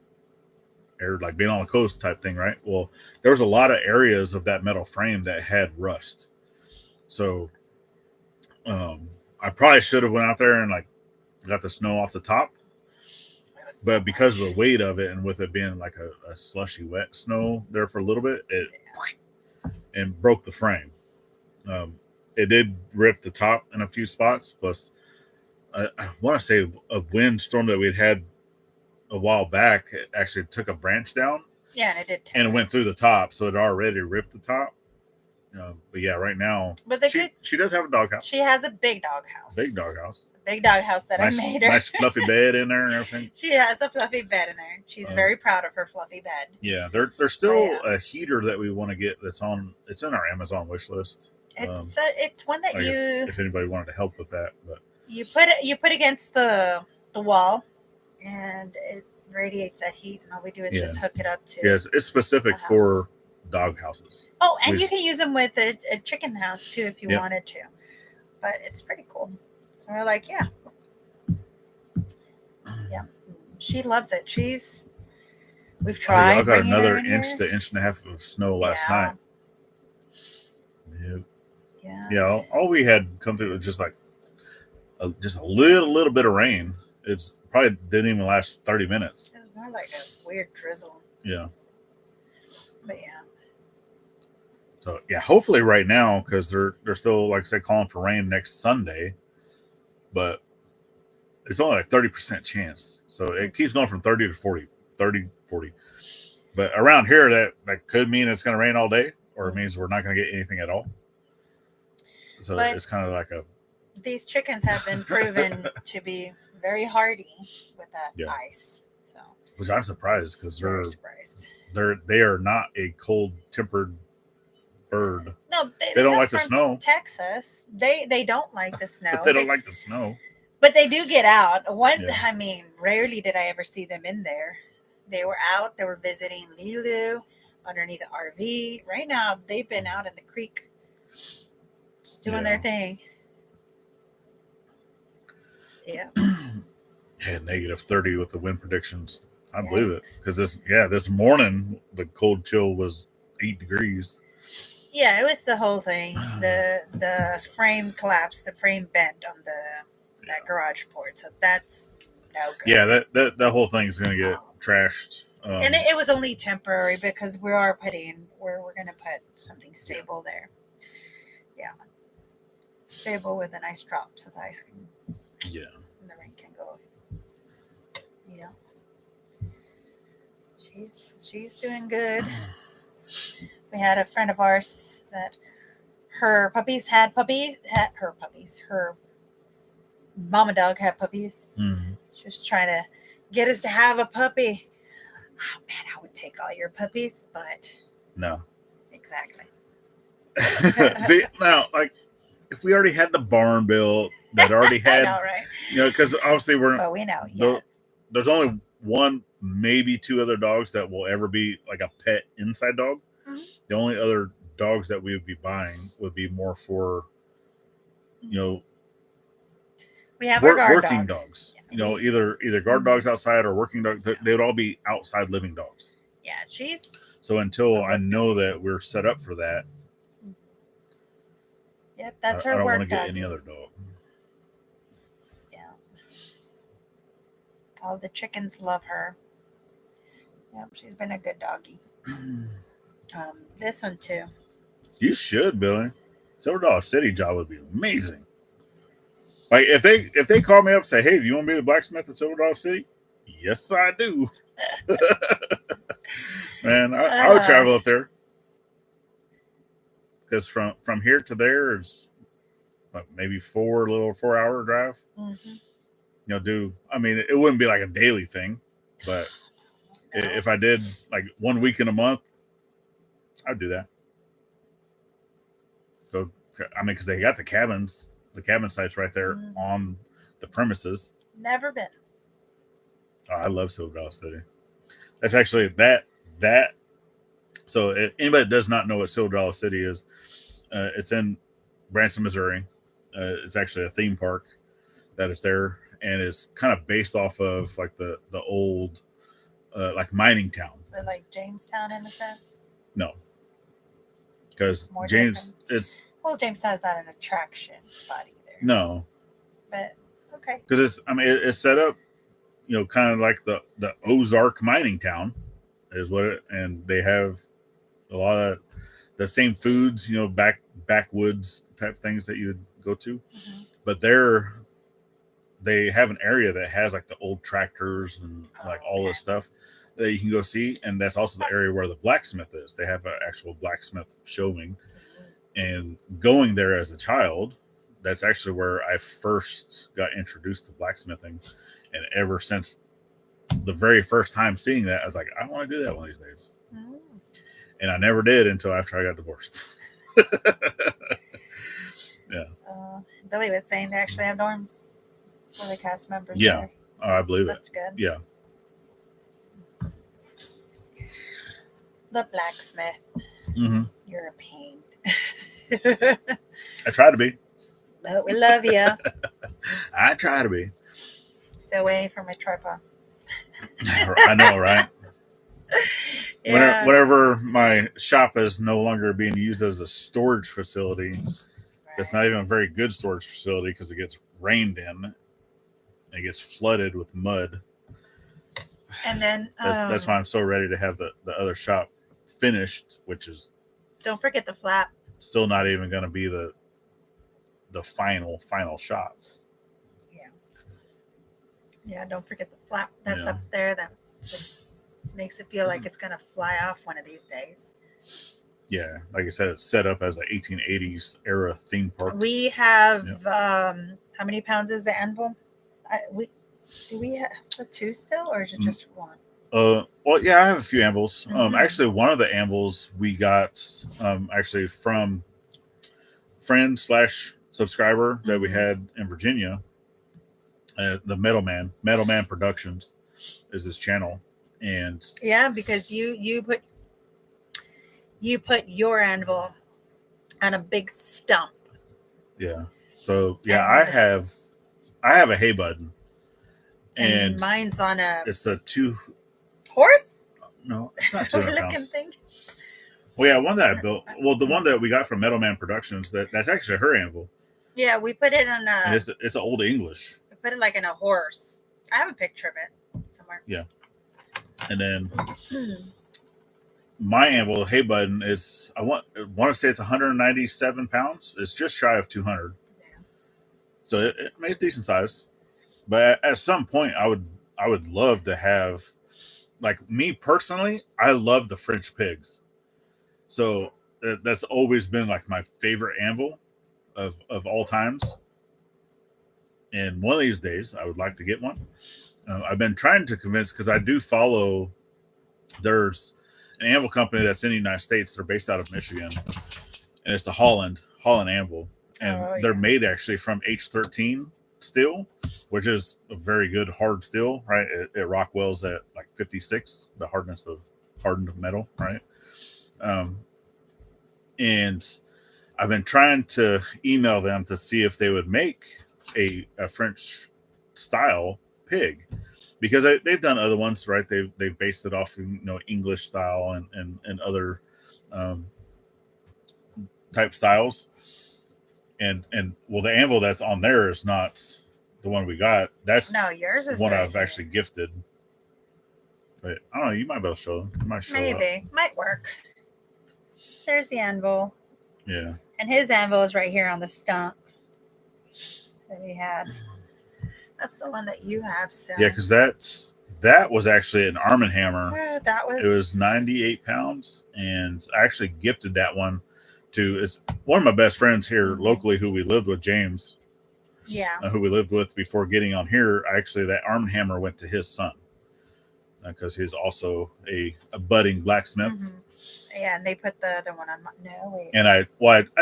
air, like being on the coast type thing, right? Well, there was a lot of areas of that metal frame that had rust. So I probably should have went out there and like got the snow off the top. But because of the weight of it and with it being like a slushy wet snow there for a little bit, it and broke the frame. It did rip the top in a few spots. Plus, I want to say a windstorm that we'd had a while back, it actually took a branch down. Yeah, and it did. And it went through the top, so it already ripped the top. But yeah, right now, she does have a doghouse. She has a big doghouse. Big doghouse. Big doghouse that nice, I made her. Nice fluffy bed in there and everything. She has a fluffy bed in there. She's very proud of her fluffy bed. Yeah, there's still a heater that we want to get that's on. It's in our Amazon wish list. It's one that like if anybody wanted to help with that, but you put against the wall, and it radiates that heat, and all we do is just hook it up to. Yes, it's specific for dog houses. Oh, and you can use them with a chicken house too if you wanted to, but it's pretty cool. So we're like, yeah, she loves it. We've tried. I got another inch to inch and a half of snow last night. Yep. Yeah. All we had come through was just like just a little bit of rain. It's probably didn't even last 30 minutes. It was more like a weird drizzle. Yeah. But yeah. So yeah, hopefully right now, because they're still, like I said, calling for rain next Sunday, but it's only like 30% chance. So it keeps going from 30 to 40, 30, 40. But around here, that could mean it's going to rain all day, or it means we're not going to get anything at all. So it's kind of like these chickens have been proven to be very hardy with that ice. So, which I'm surprised because they are not a cold tempered bird. No, they don't like the snow. Texas, they don't like the snow. They don't like the snow. But they do get out. I mean, rarely did I ever see them in there. They were out. They were visiting Lilu underneath the RV. Right now, they've been out in the creek, just doing their thing. Yeah. Yeah, -30 with the wind predictions. I believe it because this morning the cold chill was 8 degrees. Yeah, it was the whole thing. The frame collapsed. The frame bent on that garage port. So that's no good. Yeah, that whole thing is going to get trashed. And it was only temporary because we're going to put something stable there. Yeah, stable with a nice drop so the ice can. Yeah. And the rain can go. Yeah. She's doing good. We had a friend of ours that her puppies had puppies. Her mama dog had puppies. Mm-hmm. She was trying to get us to have a puppy. Oh man, I would take all your puppies, but No. exactly. See, now, like, if we already had the barn built, that already I had, know, right? because obviously But we know, yes. there's only one, maybe two other dogs that will ever be like a pet inside dog. Mm-hmm. The only other dogs that we would be buying would be more for, we have our guard working dog. dogs. Yeah, Either guard dogs outside or working dogs. They would all be outside living dogs. Yeah, she's. So until I know that we're set up for that, Yep, that's her I don't work want to get dog. any other dog. Yeah. All the chickens love her. Yep, she's been a good doggy. This one too. You should, Billy. Silver Dollar City job would be amazing. Like if they call me up and say, "Hey, do you want to be the blacksmith at Silver Dollar City?" Yes, I do. Man, I would travel up there because from here to there is maybe 4 hour drive. Mm-hmm. It wouldn't be like a daily thing, but No. if I did like 1 week in a month, I'd do that. So because they got the cabin sites right there on the premises. Never been. Oh, I love Silver Dollar City. That's actually that. So if anybody that does not know what Silver Dollar City is, it's in Branson, Missouri. It's actually a theme park that is there, and it's kind of based off of like the old like mining town. So like Jamestown in a sense. No, because Jamestown is not an attraction spot either. No, but okay. Because it's set up, kind of like the Ozark mining town is what it, and they have a lot of the same foods, backwoods type things that you would go to, but they have an area that has like the old tractors and like all this stuff that you can go see, and that's also the area where the blacksmith is. They have an actual blacksmith showing, and going there as a child, that's actually where I first got introduced to blacksmithing, and ever since the very first time seeing that, I was like, I want to do that one of these days. And I never did until after I got divorced. Yeah. Billy was saying they actually have dorms for the cast members. Yeah. There. Oh, I believe That's it. good. Yeah. The blacksmith. Mm-hmm. You're a pain. I try to be. But we love you. I try to be. Still waiting for my tripod. I know, right? Yeah. Whenever my shop is no longer being used as a storage facility, it's not even a very good storage facility because it gets rained in and it gets flooded with mud. And then that's why I'm so ready to have the other shop finished, which is don't forget the flap. Still not even going to be the final shop. Yeah, don't forget the flap that's up there that just makes it feel like it's going to fly off one of these days. Yeah, like I said, it's set up as an 1880s era theme park. We have how many pounds is the anvil? Do we have the 2 still, or is it just 1? Well, yeah, I have a few anvils. Actually, one of the anvils we got actually from friend / subscriber that we had in Virginia. The Metal Man Productions is his channel, and because you put your anvil on a big stump. Yeah. So I have a hay button, and mine's on it's a 2 horse. No, it's not 200 looking pounds. thing. Well, yeah, one that I built. Well, the one that we got from Metal Man Productions, that's actually her anvil. Yeah, we put it on and it's an old English. We put it like in a horse. I have a picture of it somewhere. Yeah. And then my anvil, hay button, is I want to say it's 197 pounds. It's just shy of 200. Yeah. So it makes decent size. But at some point, I would love to have, like, me personally, I love the French pigs. So that's always been like my favorite anvil of all times. And one of these days, I would like to get one. I've been trying to convince because I do follow. There's an anvil company that's in the United States. They're based out of Michigan, and it's the Holland Anvil, and they're made actually from H13 steel, which is a very good hard steel, right? It Rockwell's at like 56, the hardness of hardened metal, right? And I've been trying to email them to see if they would make a French style pig, because they've done other ones, right? They've based it off, English style and other type styles. And well, the anvil that's on there is not the one we got. That's yours is one right I've here. actually gifted. But I don't know. You might be able to show them. You might show Maybe up. might work. There's the anvil. Yeah. And his anvil is right here on the stump that he had. That's the one that you have, so. Yeah, because that was actually an Arm & Hammer. That was. It was 98 pounds, and I actually gifted that one to it's one of my best friends here locally who we lived with, James. Yeah. Who we lived with before getting on here. Actually, that Arm & Hammer went to his son because he's also a budding blacksmith. Mm-hmm. Yeah, and they put the other one on. No, wait. And I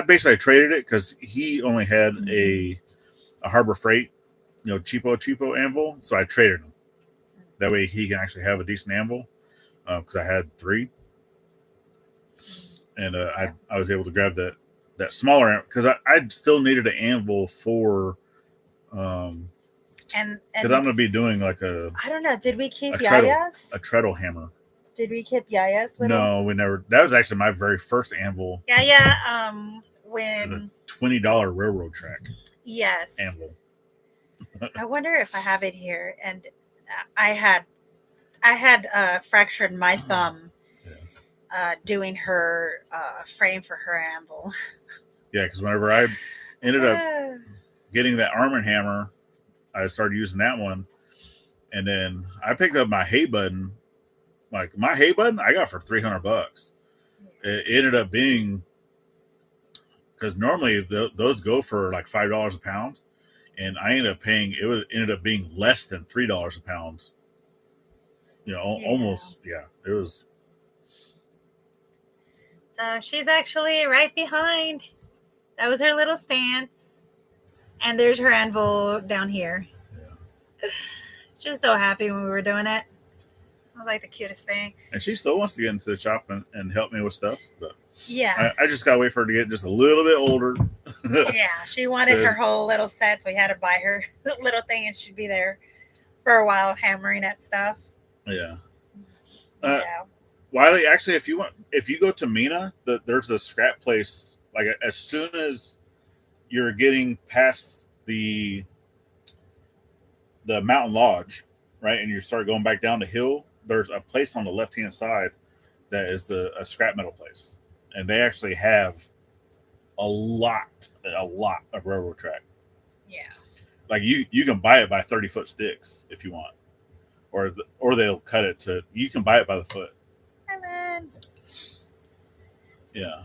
basically traded it because he only had a Harbor Freight, cheapo anvil. So I traded him. That way he can actually have a decent anvil because I had 3. And I was able to grab that smaller anvil because I still needed an anvil for and because I'm going to be doing like I don't know. Did we keep Yaya's? A treadle hammer. Did we keep Yaya's little? No, we never. That was actually my very first anvil. Yeah. When it was a $20 railroad track. Yes. Anvil. I wonder if I have it here. And I had fractured my thumb doing her frame for her anvil. Yeah, because whenever I ended up getting that Arm & Hammer, I started using that one, and then I picked up my hay button. Like my hay button, I got for $300. It ended up being because normally those go for like $5 a pound, and I ended up paying. Ended up being less than $3 a pound. Almost. Yeah, it was. So she's actually right behind. That was her little stance, and there's her anvil down here. Yeah. She was so happy when we were doing it. It was like the cutest thing. And she still wants to get into the shop and help me with stuff. But yeah. I just got to wait for her to get just a little bit older. Yeah. She wanted her whole little set, so we had to buy her a little thing, and she'd be there for a while hammering at stuff. Yeah. Wiley, actually, if you go to Mina, there's a scrap place. Like as soon as you're getting past the Mountain Lodge, right, and you start going back down the hill, there's a place on the left-hand side that is a scrap metal place, and they actually have a lot of railroad track. Yeah, like you can buy it by 30-foot sticks if you want, or they'll cut it to. You can buy it by the foot. Hi, man. Yeah.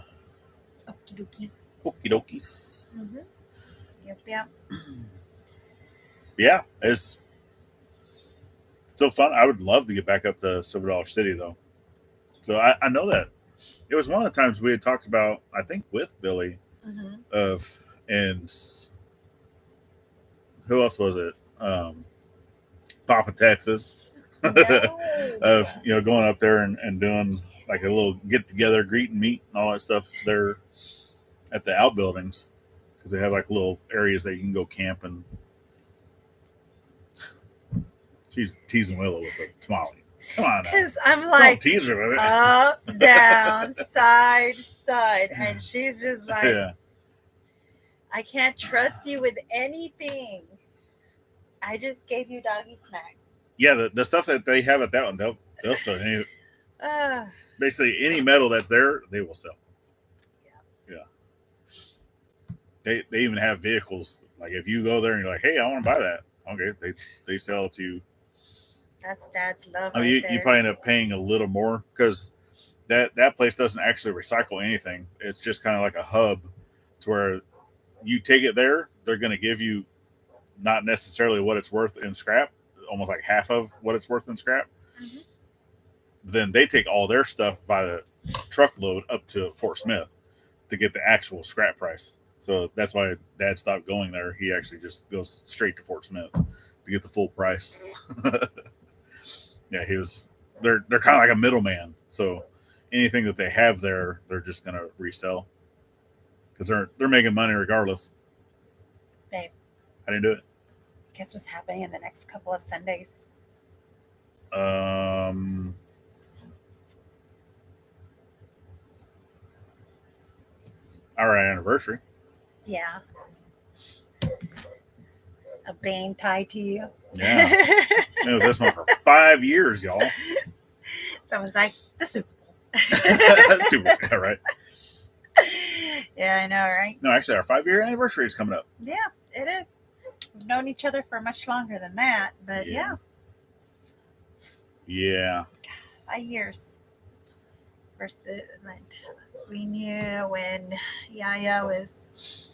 Okie dokie. Okie dokies. Mm-hmm. Yep. Yeah, it's still fun. I would love to get back up to Silver Dollar City, though. So I know that it was one of the times we had talked about, I think, with Billy, and who else was it? Papa Texas, of going up there and doing like a little get together, greet and meet, and all that stuff there at the outbuildings, because they have like little areas that you can go camp and. She's teasing Willow with a tamale. Come on now. Because I'm like, don't tease her with it. Up, down, side. And she's just like, I can't trust you with anything. I just gave you doggy snacks. Yeah, the stuff that they have at that one, they'll sell any, basically any metal that's there, they will sell. Yeah. They even have vehicles. Like if you go there and you're like, hey, I want to buy that. Okay, they sell it to you. That's Dad's love. I mean, you probably end up paying a little more because that place doesn't actually recycle anything. It's just kind of like a hub to where you take it there. They're going to give you not necessarily what it's worth in scrap, almost like half of what it's worth in scrap. Mm-hmm. Then they take all their stuff by the truckload up to Fort Smith to get the actual scrap price. So that's why Dad stopped going there. He actually just goes straight to Fort Smith to get the full price. Yeah, he was. They're kind of like a middleman. So anything that they have there, they're just gonna resell because they're making money regardless. Babe, I didn't do it. guess what's happening in the next couple of Sundays? Our anniversary. Yeah. A bane tied to you. Yeah. Been with this one for 5 years, y'all. Someone's like, the Super Bowl. Super, yeah, right? Yeah, I know, right? No, actually, our 5-year anniversary is coming up. Yeah, it is. We've known each other for much longer than that, but yeah. Yeah. 5 years. First, we knew when Yaya was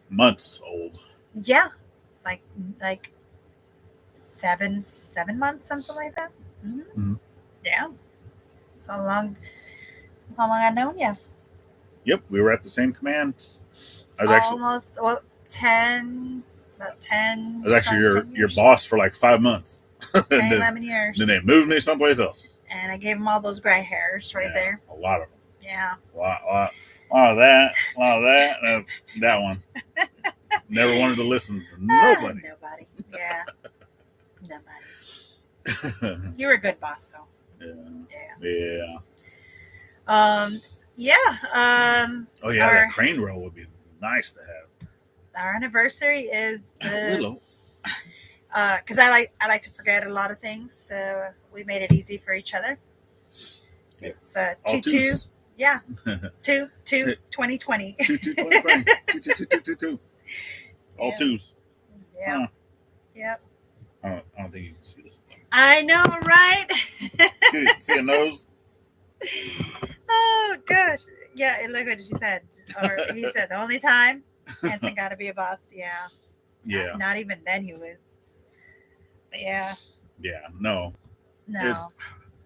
Months old. yeah, like 7 months, something like that. Mm-hmm. Mm-hmm. Yeah, it's how long I've known you. Yep, we were at the same command. I was actually Almost about 10. I was actually your years. boss for like 5 months. 10, 11 years. Then they moved me someplace else. And I gave him all those gray hairs right there. A lot of them. Yeah. A lot of that. That one. Never wanted to listen to nobody. Nobody. Yeah. Nobody. You were a good boss, though. Yeah. Oh yeah, that crane roll would be nice to have. Our anniversary is Willow. Because I like to forget a lot of things, so we made it easy for each other. Yeah. It's 2-2. Yeah. 2020. 2-2. All Yeah. twos. Yeah. Huh. Yep. I don't think you can see this. I know, right? See a nose? Oh gosh. Yeah, and look what she said. Or he said the only time Hanson got to be a boss. Yeah. Yeah. Not even then he was. But yeah. Yeah. No. No.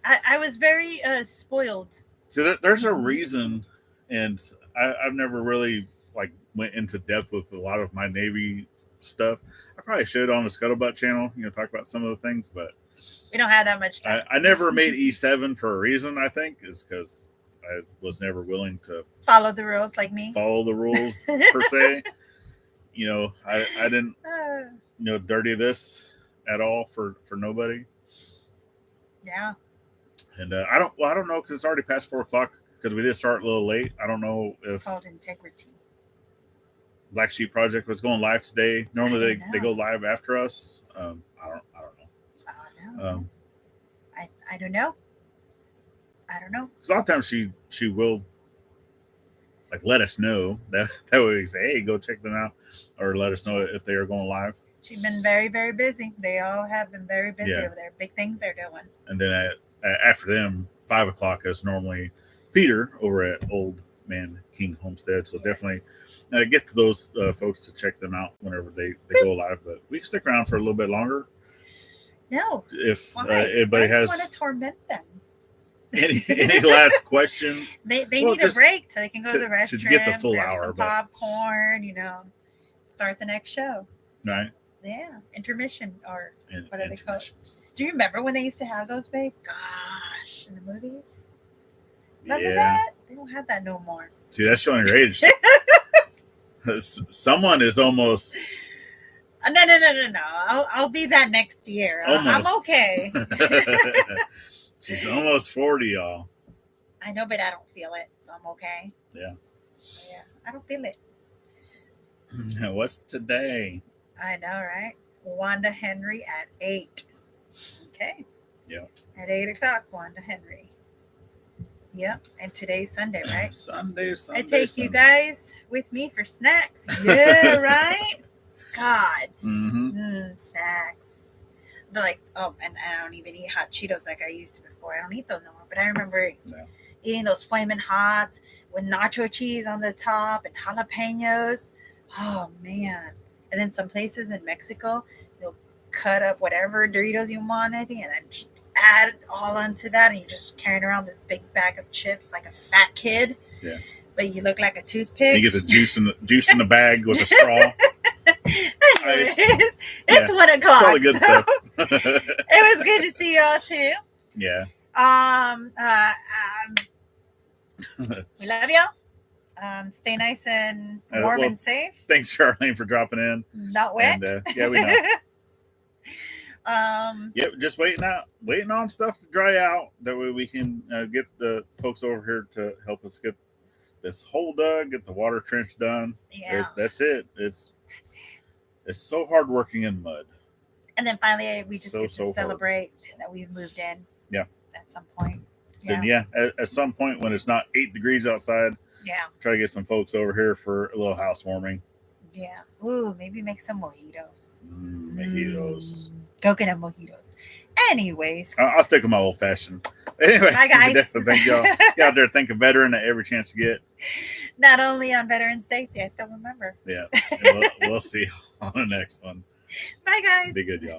I was very spoiled. So there's a reason, and I've never really like went into depth with a lot of my Navy stuff. I probably should on the Scuttlebutt channel, talk about some of the things, but We don't have that much time. I never made E7 for a reason. I think is because I was never willing to Follow the rules like me. follow the rules per se. I didn't dirty this at all for nobody. Yeah. And I don't know because it's already past 4:00 because we did start a little late. I don't know if It's called integrity. Black Sheep Project was going live today. Normally they go live after us. I don't know. Oh, no. I don't know. I don't know. Because a lot of times she will like let us know that way we say, hey, go check them out, or let us know if they are going live. She's been very, very busy. They all have been very busy Yeah. over there. Big things they're doing. And then after them, 5:00 is normally Peter over at Old Man King Homestead. So Yes. definitely get to those folks to check them out whenever they go live. But we can stick around for a little bit longer No. if Why? anybody Why do you has want to torment them? any last questions. They Well, need a just break so they can go to the to restroom, get the full grab hour, some but- popcorn, start the next show. Right? Yeah. Intermission or And, what are they called? intermissions. Do you remember when they used to have those, babe? Gosh, in the movies. Remember Yeah. that? They don't have that no more. See, that's showing your age. Someone is almost No. I'll be that next year. I'm Almost. okay. she's almost 40, y'all. I know, but I don't feel it, so I'm okay. Yeah. Yeah, I don't feel it. What's today? I know, right? Wanda Henry at 8. Okay. Yeah. At 8:00, Wanda Henry. Yep. And today's Sunday, right? Sunday. I take you guys with me for snacks. Yeah, right? God. Mm-hmm. Snacks. They're like, and I don't even eat hot Cheetos like I used to before. I don't eat those no more. But I remember, No. eating those flaming hots with nacho cheese on the top and jalapenos. Oh man! And then some places in Mexico, they'll cut up whatever Doritos you want, I think, and then just add it all onto that, and you're just carrying around this big bag of chips like a fat kid. Yeah. But you look like a toothpick. You get the juice in the bag with a straw. It's 1 o'clock. All the good stuff. It was good to see y'all too. Yeah. We love y'all. Stay nice and warm and safe. Thanks, Charlene, for dropping in. Not wet. And, yeah, we know. Yep, just waiting on stuff to dry out. That way we can get the folks over here to help us get this hole dug, get the water trench done. Yeah. That's it. It's so hard working in mud. And then finally, we just get to hard. celebrate that we've moved in. Yeah. At some point. Then at some point when it's not 8 degrees outside, try to get some folks over here for a little housewarming. Yeah. Ooh, maybe make some mojitos. Mojitos. Coconut mojitos. Anyways. I'll stick with my old fashioned. Anyway, bye guys. Definitely thank y'all. Get out there, thank a veteran at every chance you get. Not only on Veterans Day, I still remember. Yeah. We'll see you on the next one. Bye guys. Be good, y'all.